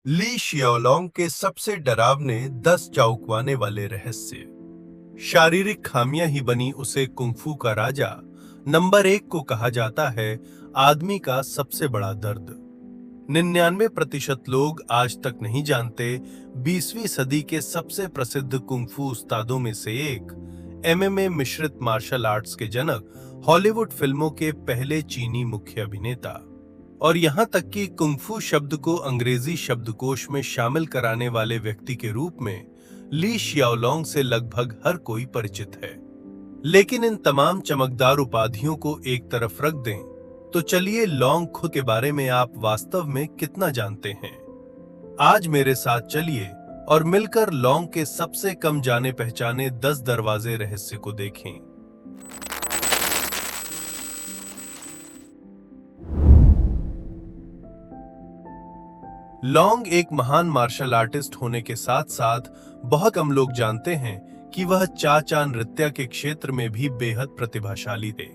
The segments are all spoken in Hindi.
ली शियाओलोंग के सबसे डरावने 10 चौंकाने वाले रहस्य। शारीरिक खामियां ही बनी उसे कुंफू का राजा। नंबर 1 को कहा जाता है आदमी का सबसे बड़ा दर्द। 99% लोग आज तक नहीं जानते 20वीं सदी के सबसे प्रसिद्ध कुंफू उस्तादों में से एक, एमएमए मिश्रित मार्शल आर्ट्स के जनक, हॉलीवुड फिल्मों के पहले चीनी मुख्य अभिनेता और यहां तक कि कुंफू शब्द को अंग्रेजी शब्दकोश में शामिल कराने वाले व्यक्ति के रूप में ली शियाओलोंग से लगभग हर कोई परिचित है। लेकिन इन तमाम चमकदार उपाधियों को एक तरफ रख दें तो चलिए लोंग खुद के बारे में आप वास्तव में कितना जानते हैं। आज मेरे साथ चलिए और मिलकर लोंग के सबसे कम जाने पहचाने 10 दरवाजे रहस्य को देखें। लोंग एक महान मार्शल आर्टिस्ट होने के साथ साथ बहुत कम लोग जानते हैं कि वह चा चा नृत्य के क्षेत्र में भी बेहद प्रतिभाशाली थे।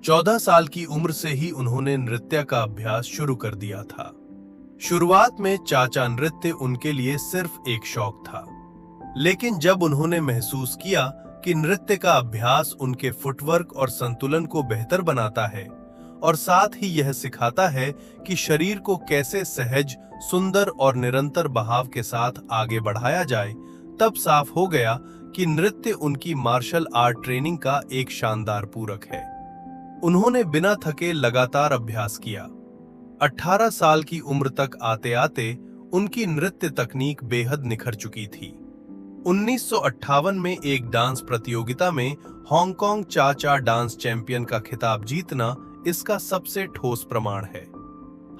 14 साल की उम्र से ही उन्होंने नृत्य का अभ्यास शुरू कर दिया था। शुरुआत में चा चा नृत्य उनके लिए सिर्फ एक शौक था, लेकिन जब उन्होंने महसूस किया कि नृत्य का अभ्यास उनके फुटवर्क और संतुलन को बेहतर बनाता है और साथ ही यह सिखाता है कि शरीर को कैसे सहज, सुंदर और निरंतर बहाव के साथ आगे बढ़ाया जाए, तब साफ हो गया कि नृत्य उनकी मार्शल आर्ट ट्रेनिंग का एक शानदार पूरक है। उन्होंने बिना थके लगातार अभ्यास किया। 18 साल की उम्र तक आते आते उनकी नृत्य तकनीक बेहद निखर चुकी थी। 1958 में एक डांस प्रतियोगिता में हांगकांग चा चा डांस चैंपियन का खिताब जीतना इसका सबसे ठोस प्रमाण है।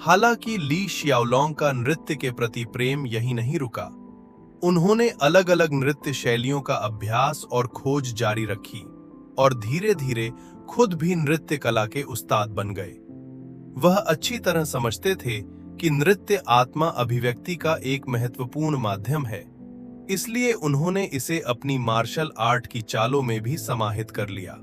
हालांकि ली शियाओलोंग का नृत्य के प्रति प्रेम यही नहीं रुका। उन्होंने अलग अलग नृत्य शैलियों का अभ्यास और खोज जारी रखी और धीरे धीरे खुद भी नृत्य कला के उस्ताद बन गए। वह अच्छी तरह समझते थे कि नृत्य आत्मा अभिव्यक्ति का एक महत्वपूर्ण माध्यम है, इसलिए उन्होंने इसे अपनी मार्शल आर्ट की चालों में भी समाहित कर लिया।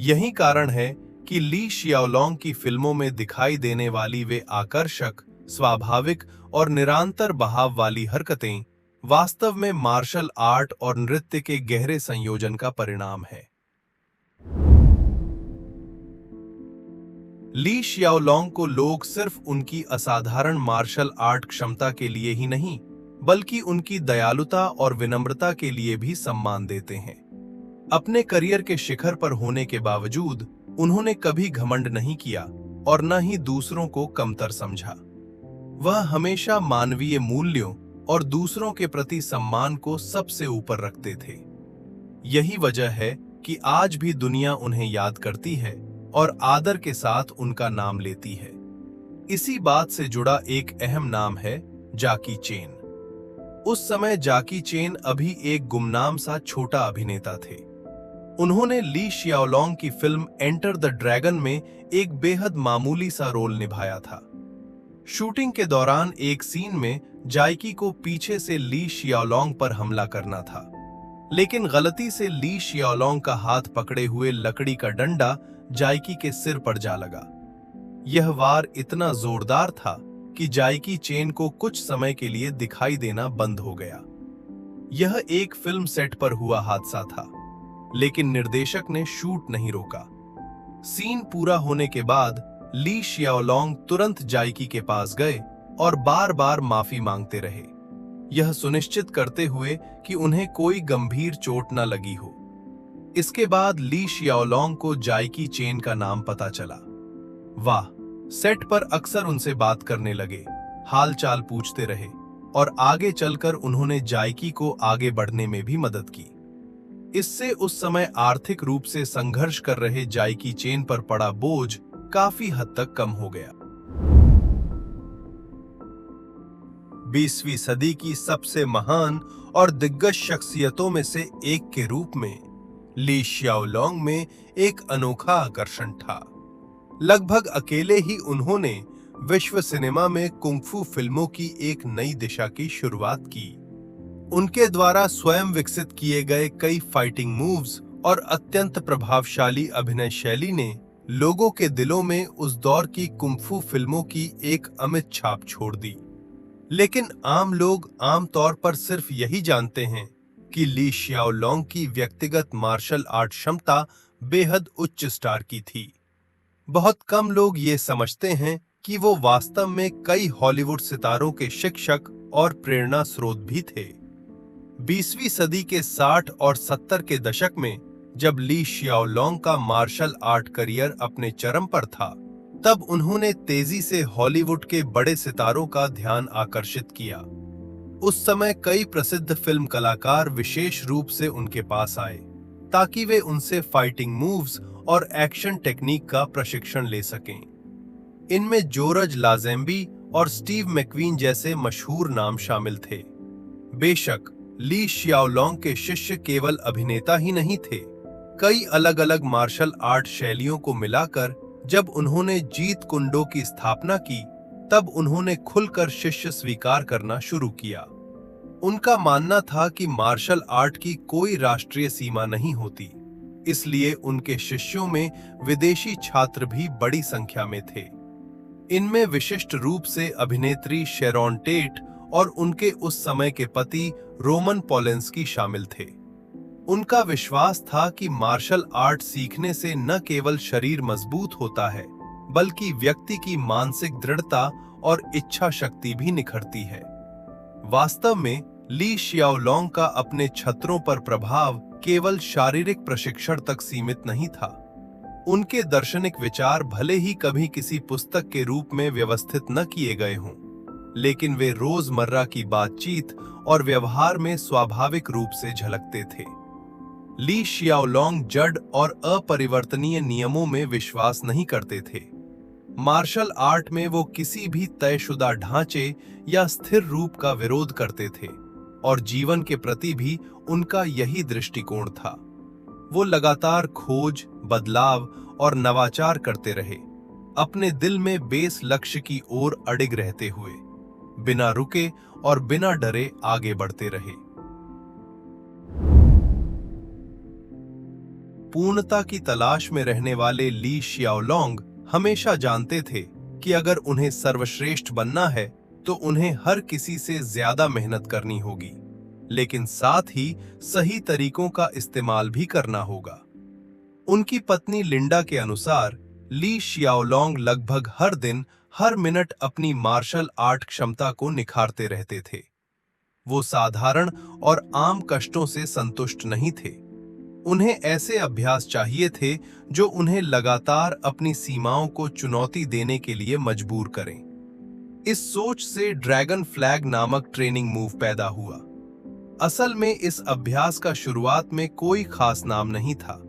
यही कारण है कि ली शियाओलोंग की फिल्मों में दिखाई देने वाली वे आकर्षक, स्वाभाविक और निरंतर बहाव वाली हरकतें वास्तव में मार्शल आर्ट और नृत्य के गहरे संयोजन का परिणाम है। ली शियाओलोंग को लोग सिर्फ उनकी असाधारण मार्शल आर्ट क्षमता के लिए ही नहीं, बल्कि उनकी दयालुता और विनम्रता के लिए भी सम्मान देते हैं। अपने करियर के शिखर पर होने के बावजूद उन्होंने कभी घमंड नहीं किया और न ही दूसरों को कमतर समझा। वह हमेशा मानवीय मूल्यों और दूसरों के प्रति सम्मान को सबसे ऊपर रखते थे। यही वजह है कि आज भी दुनिया उन्हें याद करती है और आदर के साथ उनका नाम लेती है। इसी बात से जुड़ा एक अहम नाम है जैकी चेन। उस समय जैकी चेन अभी एक गुमनाम सा छोटा अभिनेता थे। उन्होंने ली शियाओलोंग की फिल्म एंटर द ड्रैगन में एक बेहद मामूली सा रोल निभाया था। शूटिंग के दौरान एक सीन में जैकी को पीछे से ली शियाओलोंग पर हमला करना था, लेकिन गलती से ली शियाओलोंग का हाथ पकड़े हुए लकड़ी का डंडा जैकी के सिर पर जा लगा। यह वार इतना जोरदार था कि जैकी चेन को कुछ समय के लिए दिखाई देना बंद हो गया। यह एक फिल्म सेट पर हुआ हादसा था, लेकिन निर्देशक ने शूट नहीं रोका। सीन पूरा होने के बाद ली शियाओलोंग तुरंत जैकी के पास गए और बार बार माफी मांगते रहे, यह सुनिश्चित करते हुए कि उन्हें कोई गंभीर चोट न लगी हो। इसके बाद ली शियाओलोंग को जैकी चेन का नाम पता चला। वाह, सेट पर अक्सर उनसे बात करने लगे, हालचाल पूछते रहे और आगे चलकर उन्होंने जैकी को आगे बढ़ने में भी मदद की। इससे उस समय आर्थिक रूप से संघर्ष कर रहे जैकी चेन पर पड़ा बोझ काफी हद तक कम हो गया। 20वीं सदी की सबसे महान और दिग्गज शख्सियतों में से एक के रूप में ली शियाओलोंग में एक अनोखा आकर्षण था। लगभग अकेले ही उन्होंने विश्व सिनेमा में कुंफू फिल्मों की एक नई दिशा की शुरुआत की। उनके द्वारा स्वयं विकसित किए गए कई फाइटिंग मूव्स और अत्यंत प्रभावशाली अभिनय शैली ने लोगों के दिलों में उस दौर की कुंफू फिल्मों की एक अमिट छाप छोड़ दी। लेकिन आम लोग आमतौर पर सिर्फ यही जानते हैं कि ली शियाओलोंग की व्यक्तिगत मार्शल आर्ट क्षमता बेहद उच्च स्टार की थी। बहुत कम लोग ये समझते हैं कि वो वास्तव में कई हॉलीवुड सितारों के शिक्षक और प्रेरणा स्रोत भी थे। 20वीं सदी के 60 और 70 के दशक में जब ली शियाओलोंग का मार्शल आर्ट करियर अपने चरम पर था, तब उन्होंने तेजी से हॉलीवुड के बड़े सितारों का ध्यान आकर्षित किया। उस समय कई प्रसिद्ध फिल्म कलाकार विशेष रूप से उनके पास आए ताकि वे उनसे फाइटिंग मूव्स और एक्शन टेक्निक का प्रशिक्षण ले सकें। इनमें जोर्ज लाज़ेम्बी और स्टीव मैकवीन जैसे मशहूर नाम शामिल थे। बेशक ली शियाओलोंग के शिष्य केवल अभिनेता ही नहीं थे। कई अलग-अलग मार्शल आर्ट शैलियों को मिलाकर जब उन्होंने जीत कुंडो की स्थापना की, तब उन्होंने खुलकर शिष्य स्वीकार करना शुरू किया। उनका मानना था कि मार्शल आर्ट की कोई राष्ट्रीय सीमा नहीं होती, इसलिए उनके शिष्यों में विदेशी छात्र भी बड़ी संख्या में थे। इनमें विशिष्ट रूप से अभिनेत्री शेरॉन टेट और उनके उस समय के पति रोमन पोलेंस्की शामिल थे। उनका विश्वास था कि मार्शल आर्ट सीखने से न केवल शरीर मजबूत होता है, बल्कि व्यक्ति की मानसिक दृढ़ता और इच्छा शक्ति भी निखरती है। वास्तव में ली शियाओलोंग का अपने छात्रों पर प्रभाव केवल शारीरिक प्रशिक्षण तक सीमित नहीं था। उनके दार्शनिक विचार भले ही कभी किसी पुस्तक के रूप में व्यवस्थित न किए गए हों, लेकिन वे रोजमर्रा की बातचीत और व्यवहार में स्वाभाविक रूप से झलकते थे। ली शियाओलोंग जड़ और अपरिवर्तनीय नियमों में विश्वास नहीं करते थे। मार्शल आर्ट में वो किसी भी तयशुदा ढांचे या स्थिर रूप का विरोध करते थे और जीवन के प्रति भी उनका यही दृष्टिकोण था। वो लगातार खोज, बदलाव और नवाचार करते रहे, अपने दिल में बेस लक्ष्य की ओर अडिग रहते हुए, बिना रुके और बिना डरे आगे बढ़ते रहे। पूर्णता की तलाश में रहने वाले ली शियाओलोंग हमेशा जानते थे कि अगर उन्हें सर्वश्रेष्ठ बनना है तो उन्हें हर किसी से ज्यादा मेहनत करनी होगी, लेकिन साथ ही सही तरीकों का इस्तेमाल भी करना होगा। उनकी पत्नी लिंडा के अनुसार ली शियाओलोंग लगभग हर दिन, हर मिनट अपनी मार्शल आर्ट क्षमता को निखारते रहते थे। वो साधारण और आम कष्टों से संतुष्ट नहीं थे। उन्हें ऐसे अभ्यास चाहिए थे जो उन्हें लगातार अपनी सीमाओं को चुनौती देने के लिए मजबूर करें। इस सोच से ड्रैगन फ्लैग नामक ट्रेनिंग मूव पैदा हुआ। असल में इस अभ्यास का शुरुआत में कोई खास नाम नहीं था।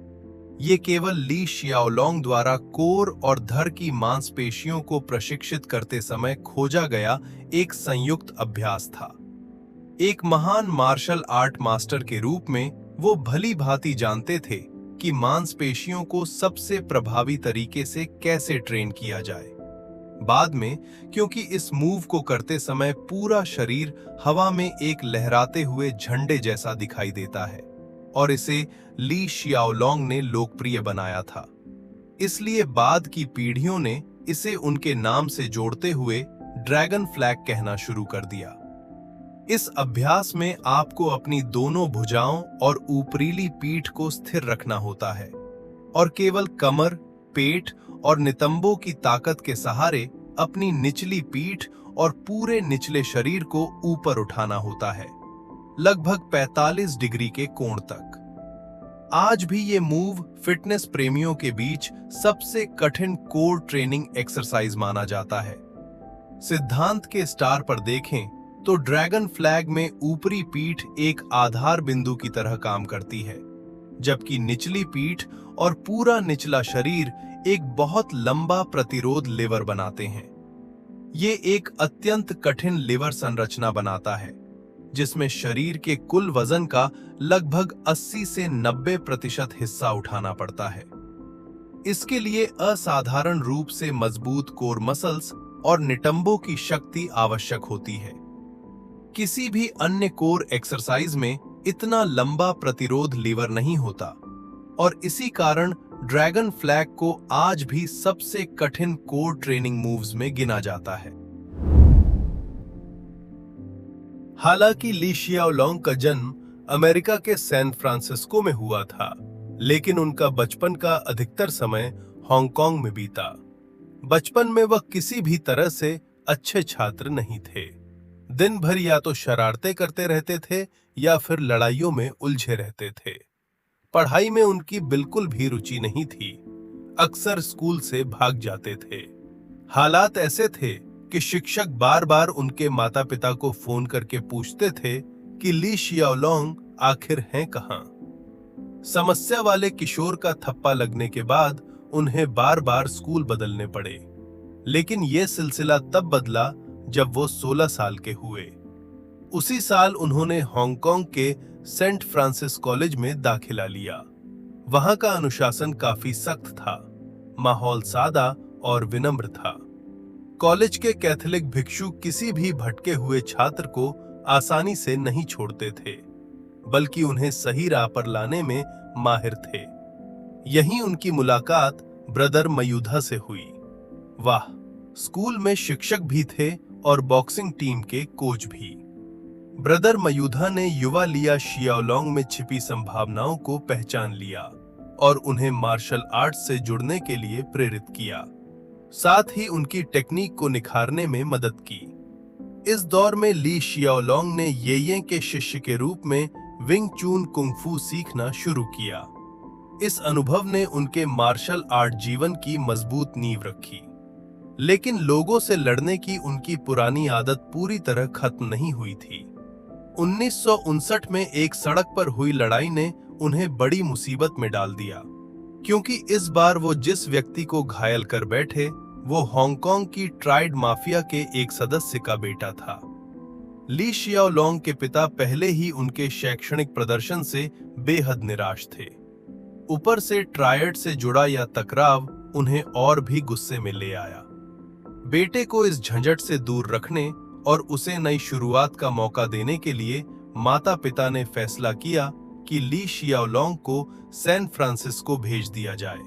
ये केवल ली शियाओलोंग द्वारा कोर और धड़ की मांसपेशियों को प्रशिक्षित करते समय खोजा गया एक संयुक्त अभ्यास था। एक महान मार्शल आर्ट मास्टर के रूप में वो भली भांति जानते थे कि मांसपेशियों को सबसे प्रभावी तरीके से कैसे ट्रेन किया जाए। बाद में, क्योंकि इस मूव को करते समय पूरा शरीर हवा में एक लहराते हुए झंडे जैसा दिखाई देता है और इसे ली शियाओलोंग ने लोकप्रिय बनाया था, इसलिए बाद की पीढ़ियों ने इसे उनके नाम से जोड़ते हुए ड्रैगन फ्लैग कहना शुरू कर दिया। इस अभ्यास में आपको अपनी दोनों भुजाओं और ऊपरीली पीठ को स्थिर रखना होता है और केवल कमर, पेट और नितंबों की ताकत के सहारे अपनी निचली पीठ और पूरे निचले शरीर को ऊपर उठाना होता है, लगभग 45 डिग्री के कोण तक। आज भी ये मूव फिटनेस प्रेमियों के बीच सबसे कठिन कोर ट्रेनिंग एक्सरसाइज माना जाता है। सिद्धांत के स्टार पर देखें तो ड्रैगन फ्लैग में ऊपरी पीठ एक आधार बिंदु की तरह काम करती है, जबकि निचली पीठ और पूरा निचला शरीर एक बहुत लंबा प्रतिरोध लीवर बनाते हैं। ये एक अत्यंत कठिन लीवर संरचना बनाता है, जिसमें शरीर के कुल वजन का लगभग 80 से 90% हिस्सा उठाना पड़ता है। इसके लिए असाधारण रूप से मजबूत कोर मसल्स और नितंबों की शक्ति आवश्यक होती है। किसी भी अन्य कोर एक्सरसाइज में इतना लंबा प्रतिरोध लीवर नहीं होता और इसी कारण ड्रैगन फ्लैग को आज भी सबसे कठिन कोर ट्रेनिंग मूव्स में गिना जाता है। हालांकि ली शियाओलोंग का जन्म अमेरिका के सैन फ्रांसिस्को में हुआ था, लेकिन उनका बचपन का अधिकतर समय हांगकांग में बीता। बचपन में वह किसी भी तरह से अच्छे छात्र नहीं थे। दिन भर या तो शरारतें करते रहते थे या फिर लड़ाइयों में उलझे रहते थे। पढ़ाई में उनकी बिल्कुल भी रुचि नहीं थी, अक्सर स्कूल से भाग जाते थे। हालात ऐसे थे कि शिक्षक बार बार उनके माता पिता को फोन करके पूछते थे कि ली शियाओलोंग आखिर हैं कहां। समस्या वाले किशोर का थप्पा लगने के बाद उन्हें बार बार स्कूल बदलने पड़े, लेकिन यह सिलसिला तब बदला जब वो 16 साल के हुए। उसी साल उन्होंने हांगकांग के सेंट फ्रांसिस कॉलेज में दाखिला लिया। वहां का अनुशासन काफी सख्त था, माहौल सादा और विनम्र था। कॉलेज के कैथोलिक भिक्षु किसी भी भटके हुए छात्र को आसानी से नहीं छोड़ते थे, बल्कि उन्हें सही राह पर लाने में माहिर थे। यहीं उनकी मुलाकात ब्रदर मयूधा से हुई। वाह, स्कूल में शिक्षक भी थे और बॉक्सिंग टीम के कोच भी। ब्रदर मयूधा ने युवा लिया शियाओलोंग में छिपी संभावनाओं को पहचान लिया और उन्हें मार्शल आर्ट्स से जुड़ने के लिए प्रेरित किया। साथ ही उनकी टेक्निक को निखारने में मदद की। इस दौर में ली शियाओलोंग ने ये के शिष्य के रूप में विंग चून कुंग-फू सीखना शुरू किया। इस अनुभव ने उनके मार्शल आर्ट जीवन की मजबूत नींव रखी। लेकिन लोगों से लड़ने की उनकी पुरानी आदत पूरी तरह खत्म नहीं हुई थी। 1959 में एक सड़क पर हुई लड़ाई ने उन्हें बड़ी मुसीबत में डाल दिया, क्योंकि इस बार वो जिस व्यक्ति को घायल कर बैठे वो हांगकांग की ट्राइड माफिया के एक सदस्य का बेटा था। ली शियाओलोंग के पिता पहले ही उनके शैक्षणिक प्रदर्शन से बेहद निराश थे। ऊपर से ट्रायड से जुड़ा यह टकराव उन्हें और भी गुस्से में ले आया। बेटे को इस झंझट से दूर रखने और उसे नई शुरुआत का मौका देने के लिए माता पिता ने फैसला किया कि ली शियाओलोंग को सैन फ्रांसिस्को भेज दिया जाए,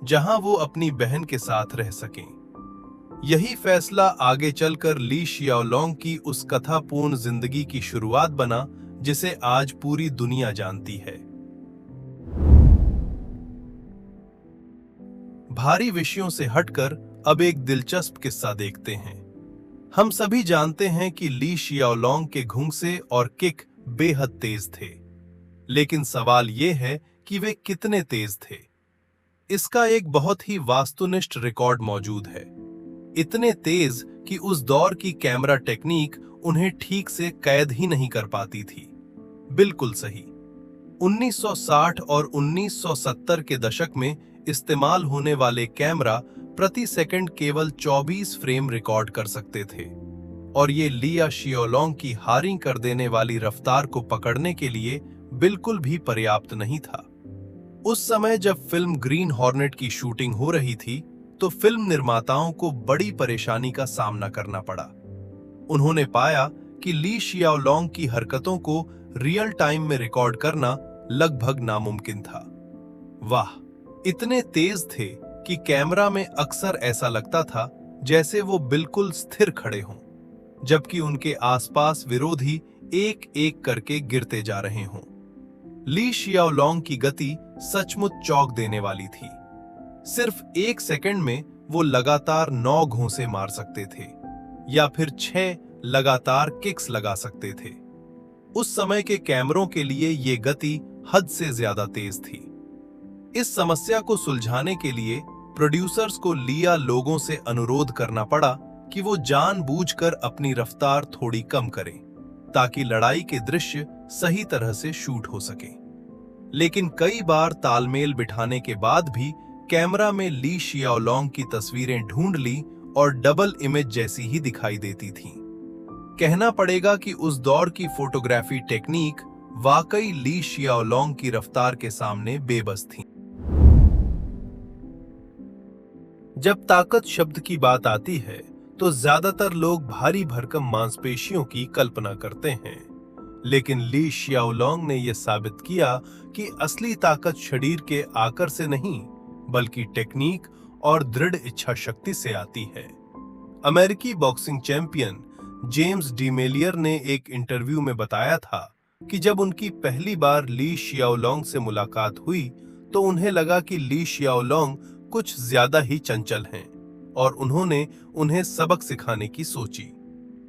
जहां वो अपनी बहन के साथ रह सकें। यही फैसला आगे चलकर ली शियाओलोंग की उस कथापूर्ण जिंदगी की शुरुआत बना जिसे आज पूरी दुनिया जानती है। भारी विषयों से हटकर अब एक दिलचस्प किस्सा देखते हैं। हम सभी जानते हैं कि ली शियाओलोंग के घुंघसे और किक बेहद तेज थे, लेकिन सवाल यह है कि वे कितने तेज थे। इसका एक बहुत ही वास्तुनिष्ठ रिकॉर्ड मौजूद है। इतने तेज कि उस दौर की कैमरा टेक्निक उन्हें ठीक से कैद ही नहीं कर पाती थी। बिल्कुल सही। 1960 और 1970 के दशक में इस्तेमाल होने वाले कैमरा प्रति सेकंड केवल 24 फ्रेम रिकॉर्ड कर सकते थे, और ये लिया शियाओलोंग की हारिंग कर देने वाली रफ्तार को पकड़ने के लिए बिल्कुल भी पर्याप्त नहीं था। उस समय जब फिल्म ग्रीन हॉर्नेट की शूटिंग हो रही थी, तो फिल्म निर्माताओं को बड़ी परेशानी का सामना करना पड़ा। उन्होंने पाया कि ली शियाओलोंग की हरकतों को रियल टाइम में रिकॉर्ड करना लगभग नामुमकिन था। वाह, इतने तेज थे कि कैमरा में अक्सर ऐसा लगता था जैसे वो बिल्कुल स्थिर खड़े हों, जबकि उनके आसपास विरोधी एक एक करके गिरते जा रहे हों। ली शियाओलोंग की गति सचमुच चौंक देने वाली थी। सिर्फ 1 सेकंड में वो लगातार 9 घूंसे मार सकते थे या फिर 6 लगातार किक्स लगा सकते थे। उस समय के कैमरों के लिए ये गति हद से ज्यादा तेज थी। इस समस्या को सुलझाने के लिए प्रोड्यूसर्स को लिया लोगों से अनुरोध करना पड़ा कि वो जानबूझकर अपनी रफ्तार थोड़ी कम करें, ताकि लड़ाई के दृश्य सही तरह से शूट हो सके। लेकिन कई बार तालमेल बिठाने के बाद भी कैमरा में ली शियाओलोंग की तस्वीरें ढूंढ ली और डबल इमेज जैसी ही दिखाई देती थीं। कहना पड़ेगा कि उस दौर की फोटोग्राफी टेक्निक वाकई ली शियाओलोंग की रफ्तार के सामने बेबस थी। जब ताकत शब्द की बात आती है तो ज्यादातर लोग भारी भरकम मांसपेशियों की कल्पना करते हैं, लेकिन ली शियाओलोंग ने यह साबित किया कि असली ताकत शरीर के आकार से नहीं, बल्कि टेक्निक और दृढ़ इच्छा शक्ति से आती है। अमेरिकी बॉक्सिंग चैंपियन जेम्स डीमेलियर ने एक इंटरव्यू में बताया था कि जब उनकी पहली बार ली शियाओलोंग से मुलाकात हुई तो उन्हें लगा कि ली शियाओलोंग कुछ ज्यादा ही चंचल हैं और उन्होंने उन्हें सबक सिखाने की सोची।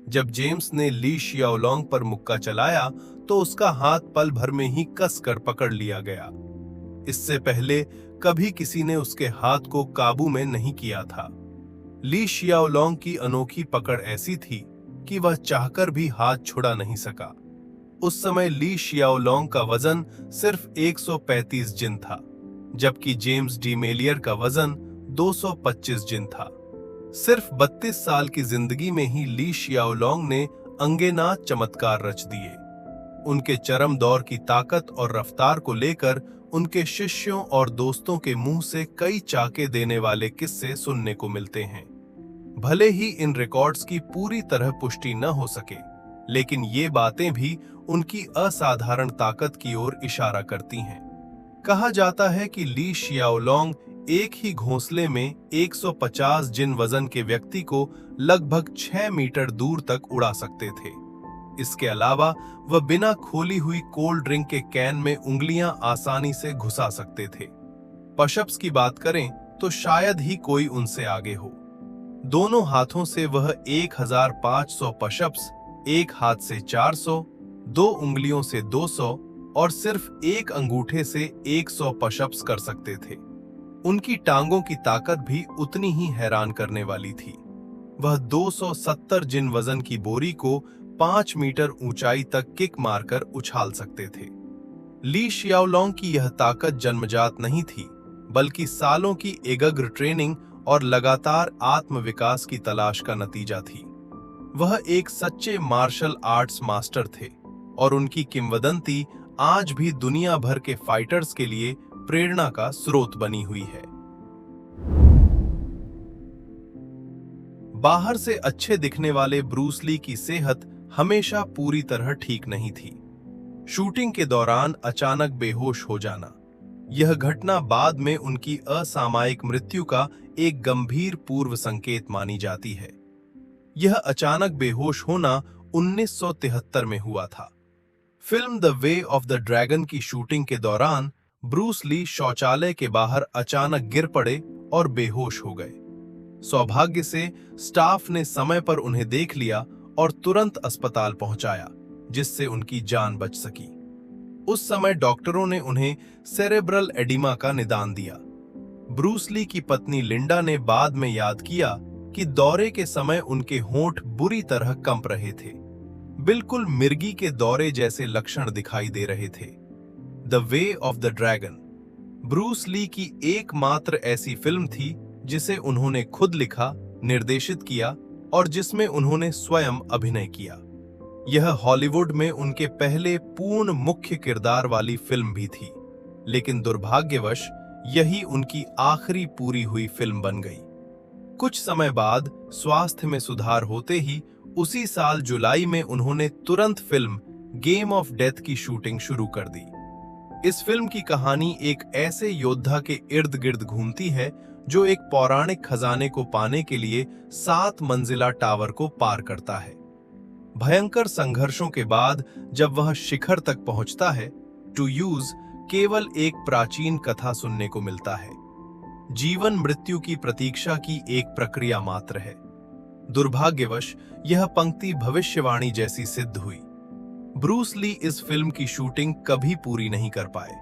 जब जेम्स ने ली शियाओलोंग पर मुक्का चलाया तो उसका हाथ पल भर में ही कस कर पकड़ लिया गया। इससे पहले कभी किसी ने उसके हाथ को काबू में नहीं किया था। ली शियाओलोंग की अनोखी पकड़ ऐसी थी कि वह चाहकर भी हाथ छुड़ा नहीं सका। उस समय ली शियाओलोंग का वजन सिर्फ 135 जिन था, जबकि जेम्स डीमेलियर का वजन 225 जिन था। सिर्फ 32 साल की जिंदगी में ही ली शियाओलोंग ने अंगेनात चमत्कार रच दिए। उनके चरम दौर की ताकत और रफ्तार को लेकर उनके शिष्यों और दोस्तों के मुंह से कई चाके देने वाले किस्से सुनने को मिलते हैं। भले ही इन रिकॉर्ड्स की पूरी तरह पुष्टि न हो सके, लेकिन ये बातें भी उनकी असाधारण ताकत की ओर इशारा करती हैं। कहा जाता है कि ली शियाओलोंग एक ही घोंसले में 150 जिन वजन के व्यक्ति को लगभग 6 मीटर दूर तक उड़ा सकते थे। इसके अलावा वह बिना खोली हुई कोल्ड ड्रिंक के कैन में उंगलियां आसानी से घुसा सकते थे। पशप्स की बात करें तो शायद ही कोई उनसे आगे हो। दोनों हाथों से वह 1500 पशप्स, एक हाथ से 400, दो उंगलियों से 200 और सिर्फ एक अंगूठे से 100 पशप्स कर सकते थे। उनकी टांगों की ताकत भी उतनी ही हैरान करने वाली थी। वह 270 जिन वजन की बोरी को 5 मीटर ऊंचाई तक किक मारकर उछाल सकते थे। ली शियाओलोंग की यह ताकत जन्मजात नहीं थी, बल्कि सालों की एकाग्र ट्रेनिंग और लगातार आत्मविकास की तलाश का नतीजा थी। वह एक सच्चे मार्शल आर्ट्स मास्टर थे और उनकी किंवदंती आज भी दुनिया भर के फाइटर्स के लिए प्रेरणा का स्रोत बनी हुई है। बाहर से अच्छे दिखने वाले ब्रूस ली की सेहत हमेशा पूरी तरह ठीक नहीं थी। शूटिंग के दौरान अचानक बेहोश हो जाना, यह घटना बाद में उनकी असामयिक मृत्यु का एक गंभीर पूर्व संकेत मानी जाती है। यह अचानक बेहोश होना 1973 में हुआ था। Film the way of the dragon की शूटिंग के दौरान ब्रूस ली शौचालय के बाहर अचानक गिर पड़े और बेहोश हो गए। सौभाग्य से स्टाफ ने समय पर उन्हें देख लिया और तुरंत अस्पताल पहुंचाया, जिससे उनकी जान बच सकी। उस समय डॉक्टरों ने उन्हें सेरेब्रल एडिमा का निदान दिया। ब्रूस ली की पत्नी लिंडा ने बाद में याद किया कि दौरे के समय उनके होंठ बुरी तरह कंप रहे थे, बिल्कुल मिर्गी के दौरे जैसे लक्षण दिखाई दे रहे थे। The way of the dragon Bruce Lee की एकमात्र ऐसी फिल्म थी जिसे उन्होंने खुद लिखा, निर्देशित किया और जिसमें उन्होंने स्वयं अभिनय किया। यह हॉलीवुड में उनके पहले पूर्ण मुख्य किरदार वाली फिल्म भी थी, लेकिन दुर्भाग्यवश यही उनकी आखिरी पूरी हुई फिल्म बन गई। कुछ समय बाद स्वास्थ्य में सुधार होते ही उसी साल जुलाई में उन्होंने तुरंत फिल्म गेम ऑफ डेथ की शूटिंग शुरू कर दी। इस फिल्म की कहानी एक ऐसे योद्धा के इर्द गिर्द घूमती है जो एक पौराणिक खजाने को पाने के लिए 7 मंजिला टावर को पार करता है। भयंकर संघर्षों के बाद जब वह शिखर तक पहुंचता है, टू यूज केवल एक प्राचीन कथा सुनने को मिलता है। जीवन मृत्यु की प्रतीक्षा की एक प्रक्रिया मात्र है। दुर्भाग्यवश यह पंक्ति भविष्यवाणी जैसी सिद्ध हुई। ब्रूस ली इस फिल्म की शूटिंग कभी पूरी नहीं कर पाए।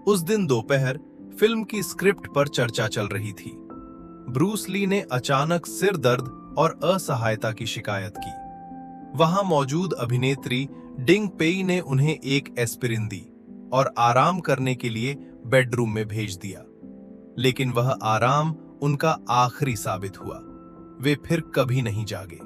उस दिन दोपहर फिल्म की स्क्रिप्ट पर चर्चा चल रही थी। ब्रूस ली ने अचानक सिर दर्द और असहायता की शिकायत की। वहां मौजूद अभिनेत्री डिंग पेई ने उन्हें एक एस्पिरिन दी और आराम करने के लिए बेडरूम में भेज दिया, लेकिन वह आराम उनका आखिरी साबित हुआ। वे फिर कभी नहीं जागे।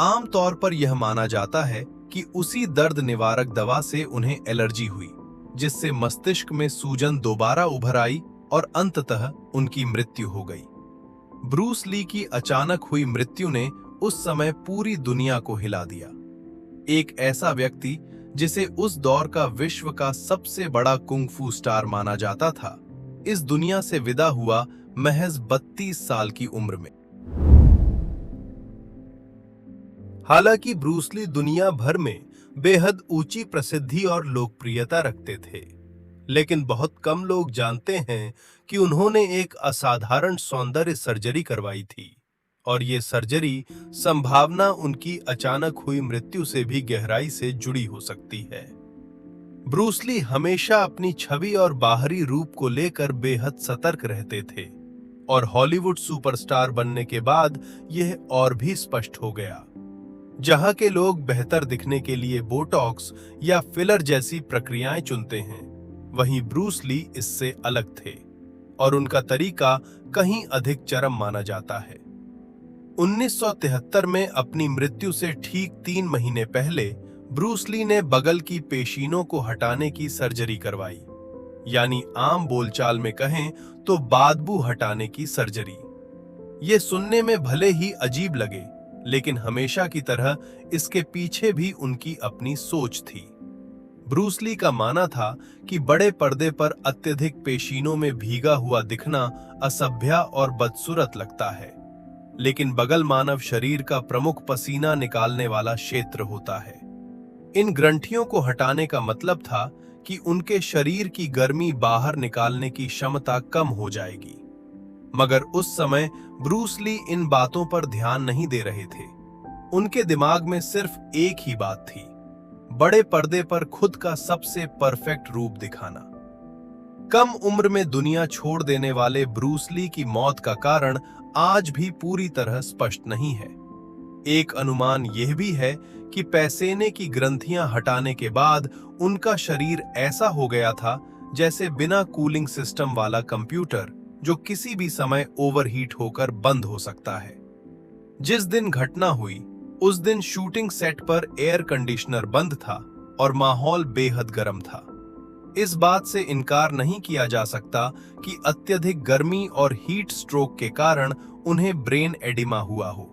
आमतौर पर यह माना जाता है कि उसी दर्द निवारक दवा से उन्हें एलर्जी हुई, जिससे मस्तिष्क में सूजन दोबारा उभर आई और अंततः उनकी मृत्यु हो गई। ब्रूस ली की अचानक हुई मृत्यु ने उस समय पूरी दुनिया को हिला दिया। एक ऐसा व्यक्ति जिसे उस दौर का विश्व का सबसे बड़ा कुंग-फू स्टार माना जाता था, इस दुनिया से विदा हुआ महज 32 साल की उम्र में। हालांकि ब्रूस ली दुनिया भर में बेहद ऊंची प्रसिद्धि और लोकप्रियता रखते थे, लेकिन बहुत कम लोग जानते हैं कि उन्होंने एक असाधारण सौंदर्य सर्जरी करवाई थी और ये सर्जरी संभावना उनकी अचानक हुई मृत्यु से भी गहराई से जुड़ी हो सकती है। ब्रूस ली हमेशा अपनी छवि और बाहरी रूप को लेकर बेहद सतर्क रहते थे और हॉलीवुड सुपरस्टार बनने के बाद यह और भी स्पष्ट हो गया। जहां के लोग बेहतर दिखने के लिए बोटॉक्स या फिलर जैसी प्रक्रियाएं चुनते हैं, वहीं ब्रूस ली इससे अलग थे और उनका तरीका कहीं अधिक चरम माना जाता है। 1973 में अपनी मृत्यु से ठीक 3 महीने पहले ब्रूस ली ने बगल की पेशीनों को हटाने की सर्जरी करवाई, यानी आम बोलचाल में कहें तो बादबू हटाने की सर्जरी। ये सुनने में भले ही अजीब लगे, लेकिन हमेशा की तरह इसके पीछे भी उनकी अपनी सोच थी। ब्रूस ली का मानना था कि बड़े पर्दे पर अत्यधिक पेशीनों में भीगा हुआ दिखना असभ्य और बदसूरत लगता है, लेकिन बगल मानव शरीर का प्रमुख पसीना निकालने वाला क्षेत्र होता है। इन ग्रंथियों को हटाने का मतलब था कि उनके शरीर की गर्मी बाहर निकालने की क्षमता कम हो जाएगी। मगर उस समय ब्रूस ली इन बातों पर ध्यान नहीं दे रहे थे। उनके दिमाग में सिर्फ एक ही बात थी, बड़े पर्दे पर खुद का सबसे परफेक्ट रूप दिखाना। कम उम्र में दुनिया छोड़ देने वाले ब्रूस ली की मौत का कारण आज भी पूरी तरह स्पष्ट नहीं है। एक अनुमान यह भी है कि पैसेने की ग्रंथियां हटाने के बाद उनका शरीर ऐसा हो गया था जैसे बिना कूलिंग सिस्टम वाला कंप्यूटर जो किसी भी समय ओवरहीट होकर बंद हो सकता है। जिस दिन घटना हुई उस दिन शूटिंग सेट पर एयर कंडीशनर बंद था और माहौल बेहद गर्म था। इस बात से इनकार नहीं किया जा सकता कि अत्यधिक गर्मी और हीट स्ट्रोक के कारण उन्हें ब्रेन एडिमा हुआ हो,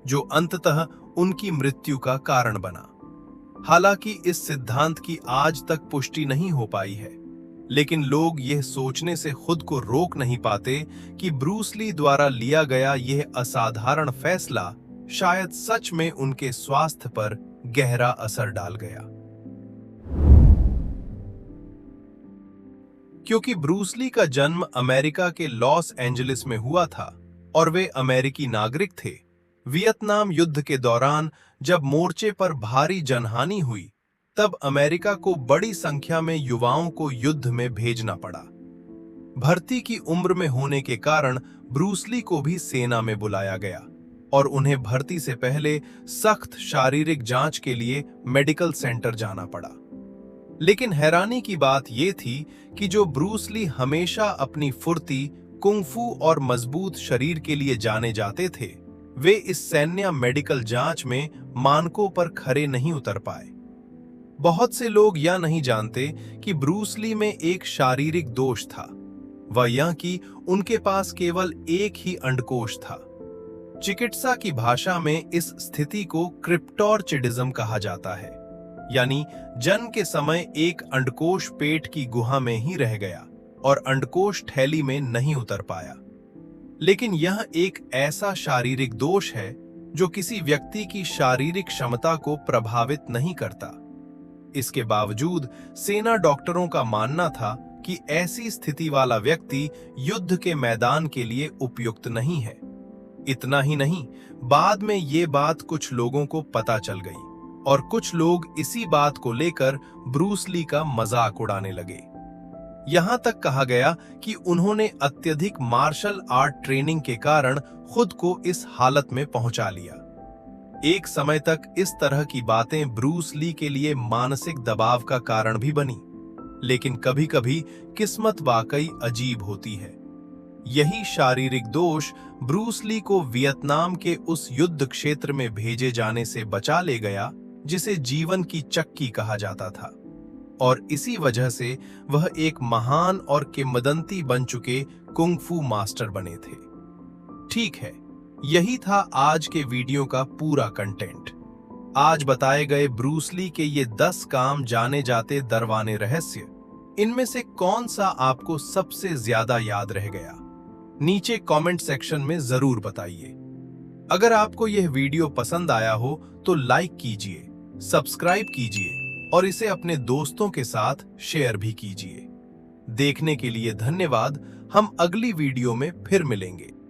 जो अंततः उनकी मृत्यु का कारण बना। हालांकि इस सिद्धांत की आज तक पुष्टि नहीं हो पाई है, लेकिन लोग यह सोचने से खुद को रोक नहीं पाते कि ब्रूस ली द्वारा लिया गया यह असाधारण फैसला शायद सच में उनके स्वास्थ्य पर गहरा असर डाल गया। क्योंकि ब्रूस ली का जन्म अमेरिका के लॉस एंजलिस में हुआ था और वे अमेरिकी नागरिक थे, वियतनाम युद्ध के दौरान जब मोर्चे पर भारी जनहानि हुई, तब अमेरिका को बड़ी संख्या में युवाओं को युद्ध में भेजना पड़ा। भर्ती की उम्र में होने के कारण ब्रूस ली को भी सेना में बुलाया गया और उन्हें भर्ती से पहले सख्त शारीरिक जांच के लिए मेडिकल सेंटर जाना पड़ा। लेकिन हैरानी की बात यह थी कि जो ब्रूस ली हमेशा अपनी फुर्ती, कुंफू और मजबूत शरीर के लिए जाने जाते थे, वे इस सैन्य मेडिकल जांच में मानकों पर खरे नहीं उतर पाए। बहुत से लोग यह नहीं जानते कि ब्रूस ली में एक शारीरिक दोष था, वह यह कि उनके पास केवल एक ही अंडकोश था। चिकित्सा की भाषा में इस स्थिति को क्रिप्टोर्चिडिज्म कहा जाता है, यानी जन्म के समय एक अंडकोश पेट की गुहा में ही रह गया और अंडकोश थैली में नहीं उतर पाया। लेकिन यह एक ऐसा शारीरिक दोष है जो किसी व्यक्ति की शारीरिक क्षमता को प्रभावित नहीं करता। इसके बावजूद सेना डॉक्टरों का मानना था कि ऐसी स्थिति वाला व्यक्ति युद्ध के मैदान के लिए उपयुक्त नहीं है। इतना ही नहीं, बाद में ये बात कुछ लोगों को पता चल गई और कुछ लोग इसी बात को लेकर ब्रूस ली का मजाक उड़ाने लगे। यहां तक कहा गया कि उन्होंने अत्यधिक मार्शल आर्ट ट्रेनिंग के कारण खुद को इस हालत में पहुंचा लिया। एक समय तक इस तरह की बातें ब्रूस ली के लिए मानसिक दबाव का कारण भी बनी, लेकिन कभी-कभी किस्मत वाकई अजीब होती है। यही शारीरिक दोष ब्रूस ली को वियतनाम के उस युद्ध क्षेत्र में भेजे जाने से बचा ले गया जिसे जीवन की चक्की कहा जाता था, और इसी वजह से वह एक महान और किंवदंती बन चुके कुंग-फू मास्टर बने थे। ठीक है, यही था आज के वीडियो का पूरा कंटेंट। आज बताए गए ब्रूस ली के ये 10 काम जाने जाते दरवाने रहस्य, इनमें से कौन सा आपको सबसे ज्यादा याद रह गया? नीचे कमेंट सेक्शन में जरूर बताइए। अगर आपको यह वीडियो पसंद आया हो तो लाइक कीजिए, सब्सक्राइब कीजिए और इसे अपने दोस्तों के साथ शेयर भी कीजिए। देखने के लिए धन्यवाद। हम अगली वीडियो में फिर मिलेंगे।